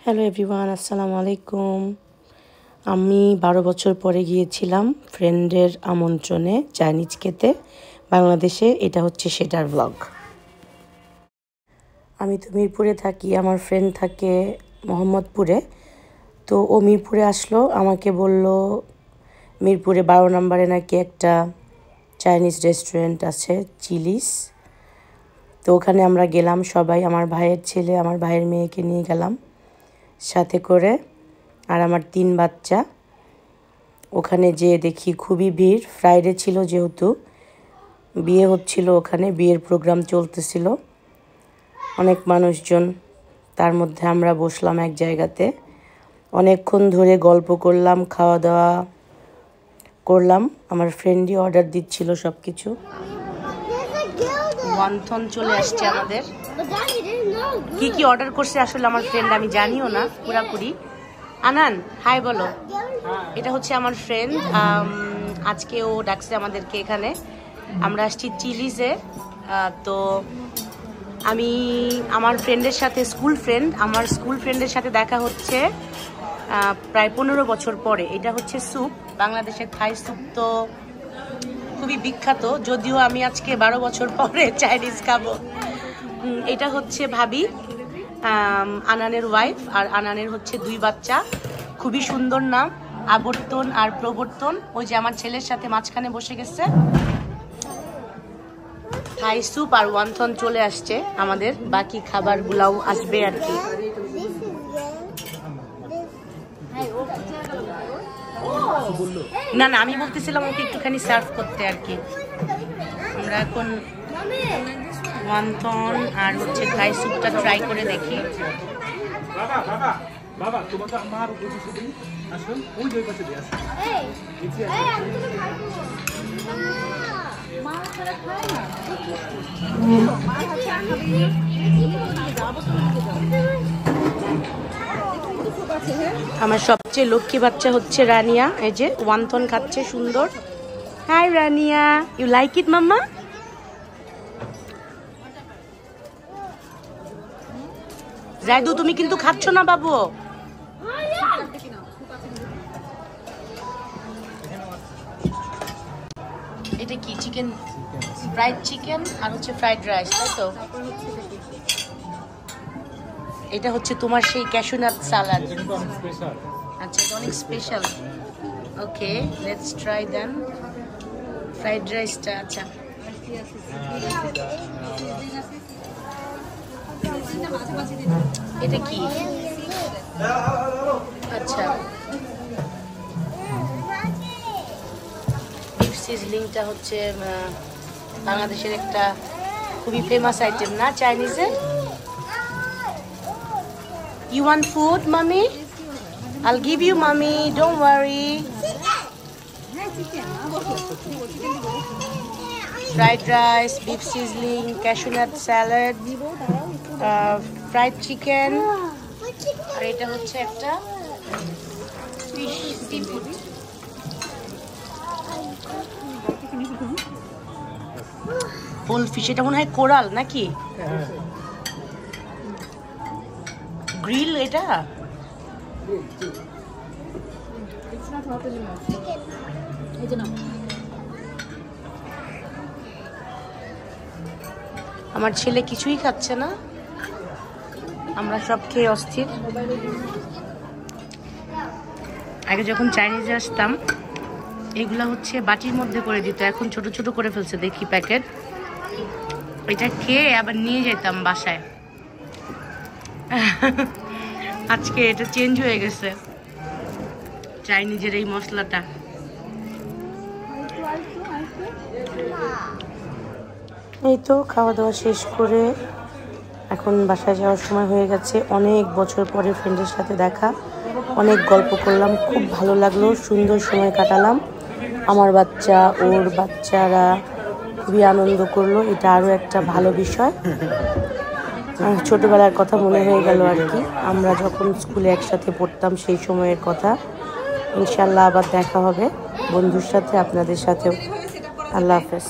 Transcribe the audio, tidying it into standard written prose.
Hello everyone, আসসালামু আলাইকুম। আমি 12 বছর পরে গিয়েছিলাম ফ্রেন্ডের আমন্ত্রণে চাইনিজ খেতে বাংলাদেশে। এটা হচ্ছে সেটার ব্লগ। আমি তো মিরপুরে থাকি, আমার ফ্রেন্ড থাকে মোহাম্মদপুরে। তো ও মিরপুরে আসলো, আমাকে বলল মিরপুরে 12 নম্বরে নাকি একটা চাইনিজ রেস্টুরেন্ট আছে, চিলিস। তো ওখানে আমরা গেলাম সবাই, আমার ভাইয়ের ছেলে, আমার ভাইয়ের মেয়েকে নিয়ে গেলাম সাথে করে, আর আমার 3 বাচ্চা। ওখানে যেয়ে দেখি খুবই ভিড়, ফ্রাইডে ছিল যেহেতু, বিয়ে হচ্ছিল ওখানে, বিয়ের প্রোগ্রাম চলতেছিল, অনেক মানুষজন। তার মধ্যে আমরা বসলাম এক জায়গাতে, অনেকক্ষণ ধরে গল্প করলাম, খাওয়া দাওয়া করলাম। আমার ফ্রেন্ডই অর্ডার দিচ্ছিল সব কিছু। ওয়ানথন চলে আসছে আমাদের। কি কি অর্ডার করছে আসলে আমার ফ্রেন্ড আমি জানিও না পুরাপুরি। আনান হাই বলো। এটা হচ্ছে আমার ফ্রেন্ড, আজকে ও ডাকছে আমাদেরকে এখানে। আমরা আসছি চিলিজে। তো আমি আমার ফ্রেন্ডের সাথে, আমার স্কুল ফ্রেন্ডের সাথে দেখা হচ্ছে প্রায় 15 বছর পরে। এটা হচ্ছে স্যুপ, বাংলাদেশের থাই স্যুপ তো খুবই বিখ্যাত, যদিও আমি আজকে 12 বছর পরে চাইনিজ খাবো। এটা হচ্ছে ভাবি, আনানের ওয়াইফ, আর আনানের হচ্ছে 2 বাচ্চা। খুবই সুন্দর নাম, আবর্তন আর প্রবর্তন। ওই যে আমার ছেলের সাথে মাঝখানে বসে গেছে। থাই স্যুপ আর ওয়ানথন চলে আসছে আমাদের, বাকি খাবারগুলাও আসবে আর কি। না না, আমি বলতেছিলাম ওকে একটুখানি সার্ভ করতে আর কি। আমরা এখন ওয়ানথন আর হচ্ছে থাই স্যুপটা ট্রাই করে দেখি। আমার সবচেয়ে লক্ষ্মী বাচ্চা হচ্ছে রানিয়া, এই যে ওয়ানথন খাচ্ছে সুন্দর। Hi Rania, you like it mamma? Zaidu তুমি কিন্তু খাচ্ছ না বাবু। এটা কি চিকেন, ফ্রাইড চিকেন আর হচ্ছে ফ্রাইড রাইস, তাই তো? এটা হচ্ছে তোমার সেই ক্যাশু-নাট সালাদ। আচ্ছা, এটা অনেক special. Okay, let's try then fried রাইসটা। আচ্ছা, এটা কি? আচ্ছা, বিফ সিজলিংটা হচ্ছে বাংলাদেশের একটা খুবই ফেমাস আইটেম না চাইনিজে? You want food, mommy? I'll give you, mommy. Don't worry. Fried rice, beef sizzling, cashew-nut salad, fried chicken. আর এটা হচ্ছে একটা ফিশ সিফুড। হোল ফিশ, এটা মনে হয় কোরাল নাকি? গ্রিল এটা? আমার ছেলে কিছুই খাচ্ছে না, আমরা সব খেয়ে অস্থির। আগে যখন চাইনিজে আসতাম এগুলা হচ্ছে বাটির মধ্যে করে দিত, এখন ছোট ছোট করে ফেলছে দেখি প্যাকেট। এটা খেয়ে আবার নিয়ে যেতাম বাসায়। আজকে এটা চেঞ্জ হয়ে গেছে, চাইনিজের এই মশলাটা। এই তো খাওয়া দাওয়া শেষ করে এখন বাসায় যাওয়ার সময় হয়ে গেছে। অনেক বছর পরে ফ্রেন্ডের সাথে দেখা, অনেক গল্প করলাম, খুব ভালো লাগলো, সুন্দর সময় কাটালাম। আমার বাচ্চা, ওর বাচ্চারা খুবই আনন্দ করলো, এটা আরও একটা ভালো বিষয়। ছোটবেলার কথা মনে হয়ে গেল আর কি, আমরা যখন স্কুলে একসাথে পড়তাম সেই সময়ের কথা। ইনশাল্লাহ আবার দেখা হবে বন্ধুর সাথে, আপনাদের সাথেও। আল্লাহ হাফেজ।